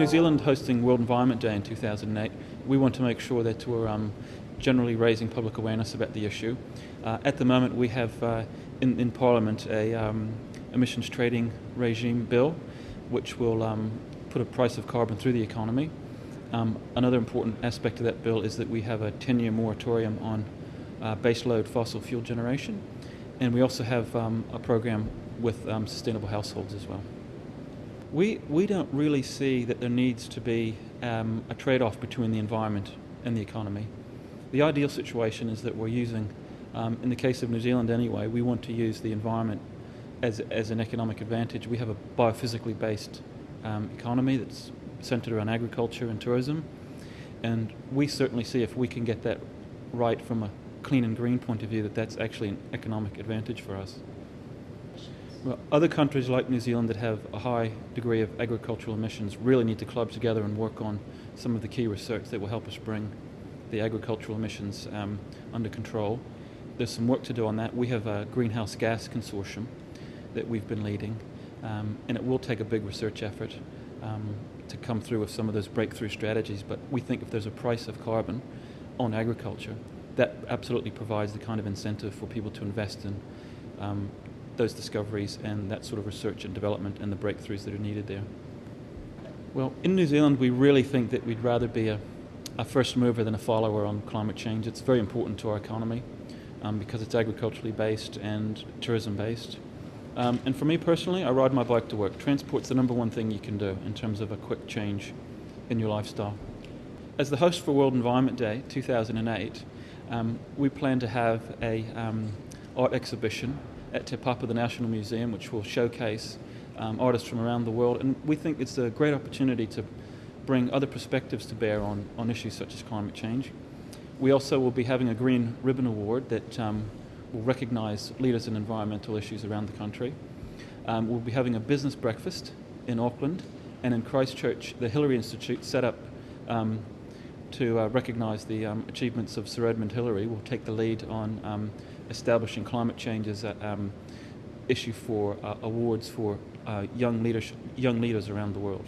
New Zealand hosting World Environment Day in 2008, we want to make sure that we're generally raising public awareness about the issue. At the moment, we have in Parliament a emissions trading regime bill, which will put a price of carbon through the economy. Another important aspect of that bill is that we have a 10-year moratorium on baseload fossil fuel generation, and we also have a program with sustainable households as well. We don't really see that there needs to be a trade-off between the environment and the economy. The ideal situation is that we're using, in the case of New Zealand anyway, we want to use the environment as an economic advantage. We have a biophysically based economy that's centered around agriculture and tourism, and we certainly see if we can get that right from a clean and green point of view, that that's actually an economic advantage for us. Well, other countries like New Zealand that have a high degree of agricultural emissions really need to club together and work on some of the key research that will help us bring the agricultural emissions under control. There's some work to do on that. We have a greenhouse gas consortium that we've been leading, and it will take a big research effort to come through with some of those breakthrough strategies, but we think if there's a price of carbon on agriculture, that absolutely provides the kind of incentive for people to invest in those discoveries and that sort of research and development and the breakthroughs that are needed there. Well, in New Zealand, we really think that we'd rather be a first mover than a follower on climate change. It's very important to our economy because it's agriculturally based and tourism based. And for me personally, I ride my bike to work. Transport's the number one thing you can do in terms of a quick change in your lifestyle. As the host for World Environment Day 2008, we plan to have a art exhibition at Te Papa, the National Museum, which will showcase artists from around the world, and we think it's a great opportunity to bring other perspectives to bear on issues such as climate change. We also will be having a Green Ribbon Award that will recognise leaders in environmental issues around the country. We'll be having a business breakfast in Auckland, and in Christchurch the Hillary Institute set up to recognise the achievements of Sir Edmund Hillary. Will take the lead on establishing climate change as an issue for awards for young leaders around the world.